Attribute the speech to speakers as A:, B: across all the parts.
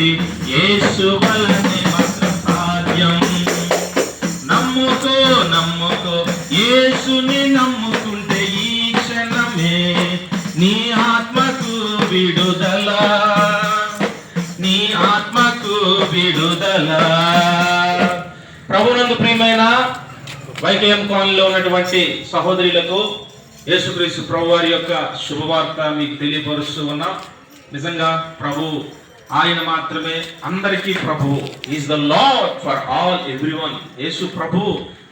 A: ఏది యేసు వలనే మాత్రం సాధ్యం. నమ్ముకో నమ్ముకో యేసుని నమ్ముకుంటే ఈ క్షణమే నీ ఆత్మకు విడుదల, నీ ఆత్మకు విడుదల. ప్రభునందు ప్రియమైన వైకేఎం కాలనీలో ఉన్నటువంటి సహోదరులకు యేసుక్రీస్తు ప్రభు వారి యొక్క శుభవార్త మీకు తెలియపరుస్తూ ఉన్నాం. నిజంగా ప్రభు ఆయన మాత్రమే అందరికీ ప్రభువు. Is the lord for all everyone. Yesu ప్రభు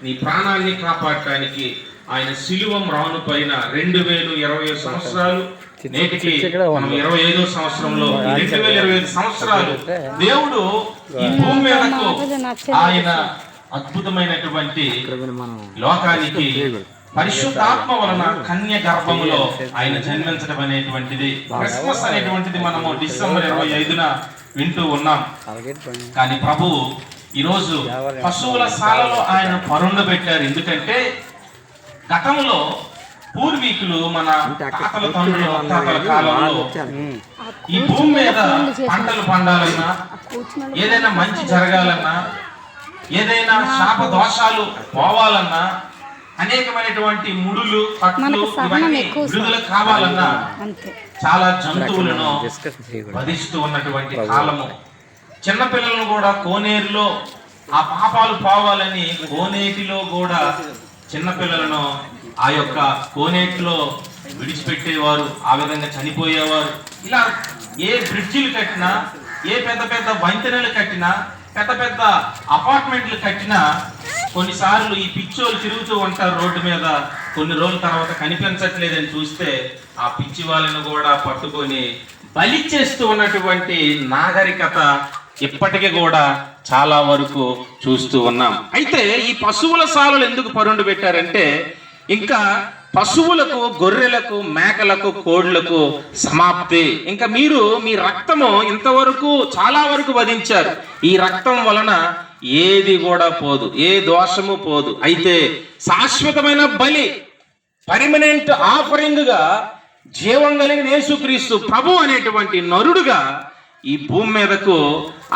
A: నీ ప్రాణాన్ని కాపాడటానికి ఆయన శిలువ మ్రాను పైన 2020 సంవత్సరాలు, నేటికి మనం 25వ సంవత్సరంలో 2025 సంవత్సరాలు దేవుడు ఈ భూమి మీదకు ఆయన అద్భుతమైనటువంటి లోకానికి పరిశుద్ధాత్మ వలన కన్య గర్భములో ఆయన జన్మించడం అనేటువంటిది, క్రిస్మస్ అనేటువంటిది మనము డిసెంబర్ 25న వింటూ ఉన్నాం. కానీ ప్రభు ఈరోజు పశువుల శాలలో ఆయన పరుండబెట్టారు. ఎందుకంటే గతంలో పూర్వీకులు మన తాతల తండ్రుల ముత్తాతల కాలంలో ఈ భూమి మీద పంటలు పండాలన్నా, ఏదైనా మంచి జరగాలన్నా, ఏదైనా శాప దోషాలు పోవాలన్నా, అనేకమైనటువంటి ముడులు పట్లు ఇవన్నీ విడుదల కావాలన్నా చాలా జంతువులను వధిస్తూ ఉన్నటువంటి కాలము. చిన్నపిల్లలను కూడా కోనేరులో ఆ పాపాలు పోవాలని కోనేటిలో కూడా చిన్నపిల్లలను ఆ యొక్క కోనేటిలో విడిచిపెట్టేవారు, ఆ విధంగా చనిపోయేవారు. ఇలా ఏ బ్రిడ్జిలు కట్టినా, ఏ పెద్ద పెద్ద వంతెనలు కట్టినా, పెద్ద పెద్ద అపార్ట్మెంట్లు కట్టినా కొన్నిసార్లు ఈ పిచ్చోళ్ళు తిరుగుతూ ఉంటారు రోడ్డు మీద. కొన్ని రోజుల తర్వాత కనిపించట్లేదని చూస్తే ఆ పిచ్చి వాళ్ళను కూడా పట్టుకొని బలి చేస్తూ ఉన్నటువంటి నాగరికత ఇప్పటికీ కూడా చాలా వరకు చూస్తూ ఉన్నాం. అయితే ఈ పశువుల శాలలు ఎందుకు పరుండు పెట్టారంటే, ఇంకా పశువులకు, గొర్రెలకు, మేకలకు, కోళ్లకు సమాప్తి. ఇంకా మీరు మీ రక్తము ఇంతవరకు చాలా వరకు వధించారు. ఈ రక్తం వలన ఏది కూడా పోదు, ఏ దోషము పోదు. అయితే శాశ్వతమైన బలి, పర్మనెంట్ ఆఫరింగ్ గా జీవం కలిగిన యేసుక్రీస్తు ప్రభు అనేటువంటి నరుడుగా ఈ భూమి మీదకు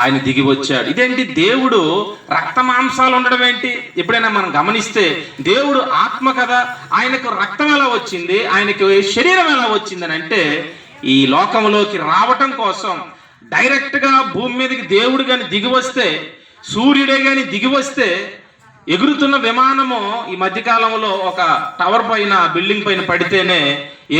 A: ఆయన దిగి వచ్చాడు. ఇదేంటి, దేవుడు రక్త మాంసాలు ఉండడం ఏంటి? ఎప్పుడైనా మనం గమనిస్తే దేవుడు ఆత్మ కదా, ఆయనకు రక్తం ఎలా వచ్చింది, ఆయనకు శరీరం ఎలా వచ్చిందని అంటే, ఈ లోకంలోకి రావటం కోసం డైరెక్ట్ గా భూమి మీదకి దేవుడు గాని దిగి వస్తే, సూర్యుడే గాని దిగి వస్తే, ఎగురుతున్న విమానము ఈ మధ్యకాలంలో ఒక టవర్ పైన, బిల్డింగ్ పైన పడితేనే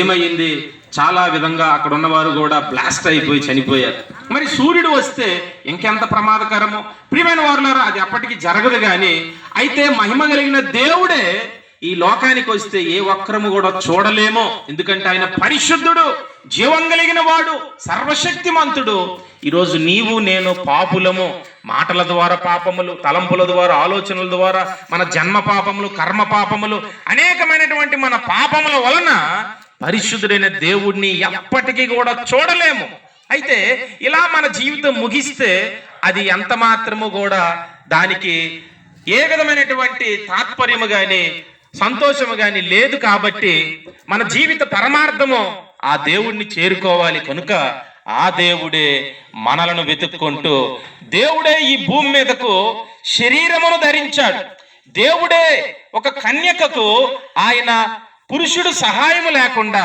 A: ఏమైంది, చాలా విధంగా అక్కడ ఉన్నవారు కూడా బ్లాస్ట్ అయిపోయి చనిపోయారు. మరి సూర్యుడు వస్తే ఇంకెంత ప్రమాదకరము. ప్రియమైన వారులారా, అది అప్పటికి జరగదు. కానీ అయితే మహిమ కలిగిన దేవుడే ఈ లోకానికి వస్తే ఏ ఒక్కరము కూడా చూడలేమో. ఎందుకంటే ఆయన పరిశుద్ధుడు, జీవం కలిగిన వాడు, సర్వశక్తిమంతుడు. ఈరోజు నీవు నేను పాపులము. మాటల ద్వారా పాపములు, తలంపుల ద్వారా, ఆలోచనల ద్వారా మన జన్మ పాపములు, కర్మ పాపములు, అనేకమైనటువంటి మన పాపముల వలన పరిశుద్ధుడైన దేవుడిని ఎప్పటికీ కూడా చూడలేము. అయితే ఇలా మన జీవితం ముగిస్తే అది ఎంత మాత్రము కూడా దానికి ఏ విధమైనటువంటి తాత్పర్యము గాని సంతోషము గాని లేదు. కాబట్టి మన జీవిత పరమార్థము ఆ దేవుడిని చేరుకోవాలి. కనుక ఆ దేవుడే మనలను వెతుక్కుంటూ, దేవుడే ఈ భూమి మీదకు శరీరమును ధరించాడు. దేవుడే ఒక కన్యకకు ఆయన పురుషుడు సహాయం లేకుండా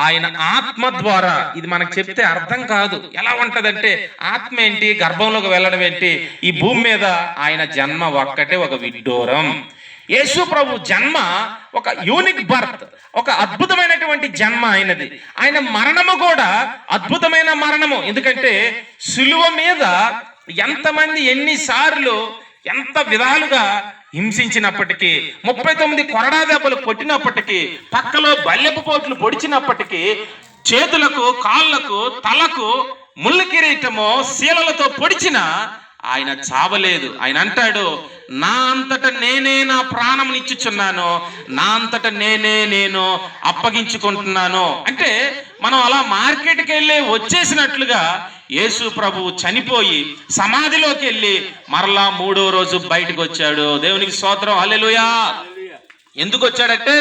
A: ఆయన ఆత్మ ద్వారా, ఇది మనకు చెప్తే అర్థం కాదు. ఎలా ఉంటదంటే, ఆత్మ ఏంటి, గర్భంలోకి వెళ్ళడం ఏంటి, ఈ భూమి మీద ఆయన జన్మ ఒక్కటే ఒక విడ్డూరం. యేసు ప్రభు జన్మ ఒక యూనిక్ బర్త్, ఒక అద్భుతమైనటువంటి జన్మ అయినది. ఆయన మరణము కూడా అద్భుతమైన మరణము. ఎందుకంటే శిలువ మీద ఎంతమంది ఎన్నిసార్లు ఎంత విధాలుగా హింసించినప్పటికీ, 39 కొరడా దెబ్బలు కొట్టినప్పటికీ, పక్కలో బల్లెపు పోట్లు పొడిచినప్పటికీ, చేతులకు, కాళ్ళకు, తలకు ముళ్ళ కిరీటము శీలలతో పొడిచిన ఆయన చావలేదు. ఆయన అంటాడు, నా అంతట నేనే నా ప్రాణం ఇచ్చుచున్నాను, నా అంతట నేనే నేను అప్పగించుకుంటున్నాను. అంటే మనం అలా మార్కెట్కి వెళ్ళి వచ్చేసినట్లుగా యేసు ప్రభువు చనిపోయి సమాధిలోకి వెళ్ళి మరలా 3వ రోజు బయటకు వచ్చాడు. దేవునికి స్తోత్రం, హల్లెలూయా. ఎందుకు వచ్చాడంటే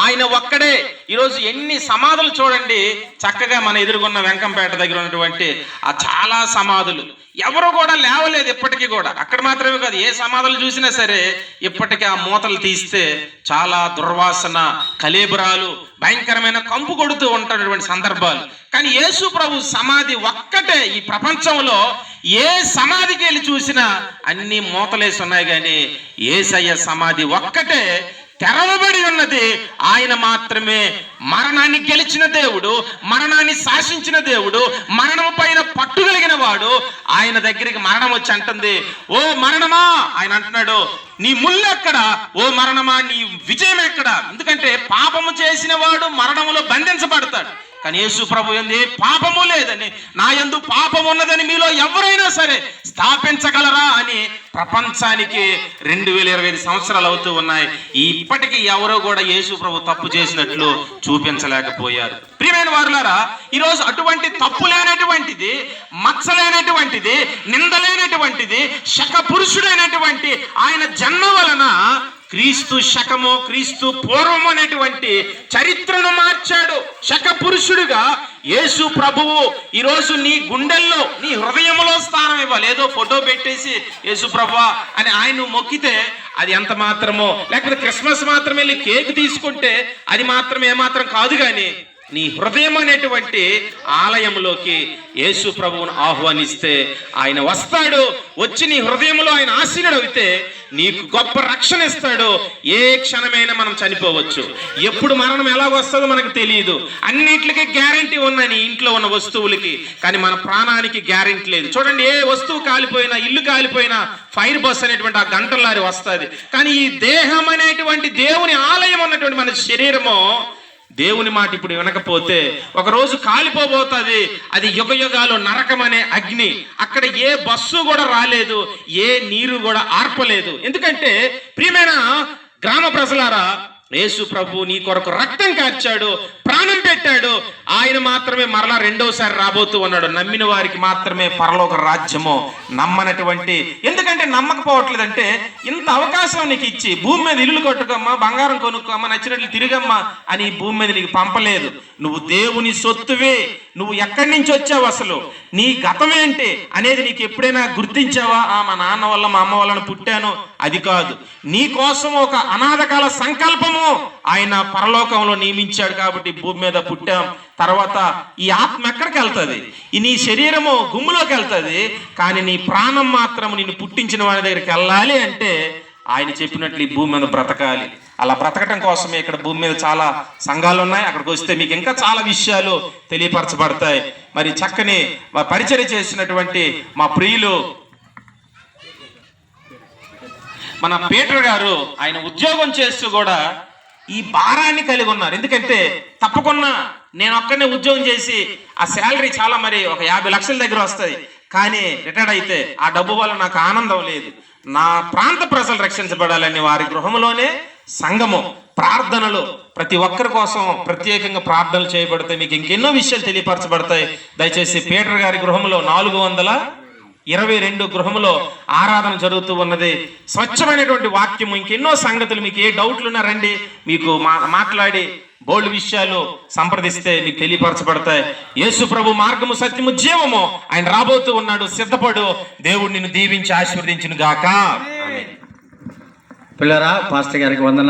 A: ఆయన ఒక్కడే. ఈరోజు ఎన్ని సమాధులు చూడండి, చక్కగా మన ఎదురుగున్న వెంకంపేట దగ్గర ఉన్నటువంటి ఆ చాలా సమాధులు ఎవరు కూడా లేవలేదు ఇప్పటికీ కూడా. అక్కడ మాత్రమే కాదు, ఏ సమాధులు చూసినా సరే ఇప్పటికీ ఆ మూతలు తీస్తే చాలా దుర్వాసన, కలేబరాలు, భయంకరమైన కంపు కొడుతూ ఉంటున్నటువంటి సందర్భాలు. కానీ యేసు ప్రభు సమాధి ఒక్కటే ఈ ప్రపంచంలో ఏ సమాధికి వెళ్ళి చూసినా అన్ని మూతలేసి ఉన్నాయి, కానీ యేసయ్య సమాధి ఒక్కటే తెరవబడి ఉన్నది. ఆయన మాత్రమే మరణాన్ని గెలిచిన దేవుడు, మరణాన్ని శాసించిన దేవుడు, మరణము పైన పట్టుగలిగిన వాడు. ఆయన దగ్గరికి మరణం వచ్చి అంటుంది, ఓ మరణమా, ఆయన అంటున్నాడు, నీ ముళ్ళు ఎక్కడ? ఓ మరణమా, నీ విజయం ఎక్కడ? ఎందుకంటే పాపము చేసిన వాడు మరణములో బంధించబడతాడు. కానీ యేసు ప్రభు ఏంది? పాపము లేదని, నా యందు పాపం ఉన్నదని మీలో ఎవరైనా సరే స్థాపించగలరా అని ప్రపంచానికి 2025 సంవత్సరాలు అవుతూ ఉన్నాయి. ఇప్పటికీ ఎవరో కూడా యేసు ప్రభు తప్పు చేసినట్లు చూపించలేకపోయారు. ప్రియమైన వారులారా, ఈరోజు అటువంటి తప్పు లేనటువంటిది, మచ్చలేనటువంటిది, నిందలేనటువంటిది, శక పురుషుడైనటువంటి ఆయన జన్మ వలన క్రీస్తు శకము, క్రీస్తు పూర్వము అనేటువంటి చరిత్రను మార్చాడు. శక పురుషుడుగా యేసు ప్రభువు ఈరోజు నీ గుండెల్లో, నీ హృదయంలో స్థానం ఇవ్వాలి. ఏదో ఫోటో పెట్టేసి యేసు ప్రభువా అని ఆయన మొక్కితే అది ఎంత మాత్రమో, లేకపోతే క్రిస్మస్ మాత్రం వెళ్ళి కేక్ తీసుకుంటే అది మాత్రం ఏమాత్రం కాదు. కానీ నీ హృదయం అనేటువంటి ఆలయంలోకి యేసు ప్రభువును ఆహ్వానిస్తే ఆయన వస్తాడు. వచ్చి నీ హృదయంలో ఆయన ఆశీనుడు అయితే నీకు గొప్ప రక్షణ ఇస్తాడు. ఏ క్షణమైనా మనం చనిపోవచ్చు. ఎప్పుడు మరణం ఎలా వస్తుందో మనకు తెలియదు. అన్నిటికీ గ్యారంటీ ఉన్నాయి ఇంట్లో ఉన్న వస్తువులకి, కానీ మన ప్రాణానికి గ్యారంటీ లేదు. చూడండి, ఏ వస్తువు కాలిపోయినా, ఇల్లు కాలిపోయినా ఫైర్ బస్ అనేటువంటి ఆ గంటలారి వస్తుంది. కానీ ఈ దేహం అనేటువంటి దేవుని ఆలయం ఉన్నటువంటి మన శరీరము దేవుని మాట ఇప్పుడు వినకపోతే ఒకరోజు కాలిపోబోతుంది. అది యుగ యుగాలు నరకం అనే అగ్ని. అక్కడ ఏ బస్సు కూడా రాలేదు, ఏ నీరు కూడా ఆర్పలేదు. ఎందుకంటే ప్రియమైన గ్రామ ప్రజలారా, యేసు ప్రభు నీ కొరకు రక్తం కార్చాడు, ప్రాణం పెట్టాడు. ఆయన మాత్రమే మరలా రెండోసారి రాబోతూ ఉన్నాడు. నమ్మిన వారికి మాత్రమే పరలోక రాజ్యము. నమ్మనటువంటి, ఎందుకంటే నమ్మకపోవట్లేదంటే ఇంత అవకాశం నీకు ఇచ్చి భూమి మీద ఇల్లు కట్టుకోమ్మా, బంగారం కొనుక్కోమ్మా, నచ్చినట్లు తిరిగమ్మా అని భూమి మీద నీకు పంపలేదు. నువ్వు దేవుని సొత్తువే. నువ్వు ఎక్కడి నుంచి వచ్చావు, అసలు నీ గతం ఏంటి అనేది నీకు ఎప్పుడైనా గుర్తించావా? మా నాన్న వల్ల, మా అమ్మ వలన పుట్టాను, అది కాదు. నీ కోసం ఒక అనాథకాల సంకల్పము ఆయన పరలోకంలో నియమించాడు కాబట్టి భూమి మీద పుట్టాం. తర్వాత ఈ ఆత్మ ఎక్కడికి వెళ్తుంది? నీ శరీరము గుమ్ములోకి వెళ్తుంది, కానీ నీ ప్రాణం మాత్రం నిన్ను పుట్టించిన వాడి దగ్గరికి వెళ్ళాలి అంటే ఆయన చెప్పినట్లు ఈ భూమి మీద బ్రతకాలి. అలా బ్రతకటం కోసమే ఇక్కడ భూమి మీద చాలా సంఘాలు ఉన్నాయి. అక్కడికి వస్తే మీకు ఇంకా చాలా విషయాలు తెలియపరచబడతాయి. మరి చక్కని పరిచర్య చేసినటువంటి మా ప్రియులు మన పీటర్ గారు, ఆయన ఉద్యోగం చేస్తూ కూడా ఈ భారాన్ని కలిగి ఉన్నారు. ఎందుకంటే తప్పకుండా నేను ఒక్కనే ఉద్యోగం చేసి ఆ శాలరీ చాలా మరి ఒక 50 లక్షల దగ్గర వస్తుంది, కానీ రిటైర్డ్ అయితే ఆ డబ్బు వల్ల నాకు ఆనందం లేదు. నా ప్రాంత ప్రజలు రక్షించబడాలని వారి గృహంలోనే సంఘము, ప్రార్థనలు, ప్రతి ఒక్కరి కోసం ప్రత్యేకంగా ప్రార్థనలు చేయబడతాయి. మీకు ఇంకెన్నో విషయాలు తెలియపరచబడతాయి. దయచేసి పీటర్ గారి గృహంలో 422 గృహంలో ఆరాధన జరుగుతూ ఉన్నది. స్వచ్ఛమైనటువంటి వాక్యము, ఇంకెన్నో సంగతులు. మీకు ఏ డౌట్లున్నా రండి, మీకు మాట్లాడి బోల్డ్ విషయాలు సంప్రదిస్తే మీకు తెలియపరచబడతాయి. యేసు ప్రభు మార్గము, సత్యము, జీవము. ఆయన రాబోతూ ఉన్నాడు, సిద్ధపడు. దేవుడు నిన్ను దీవించి ఆశీర్వదించును గాక.
B: పిల్లరా, పాస్టర్ గారికి వందనాలు.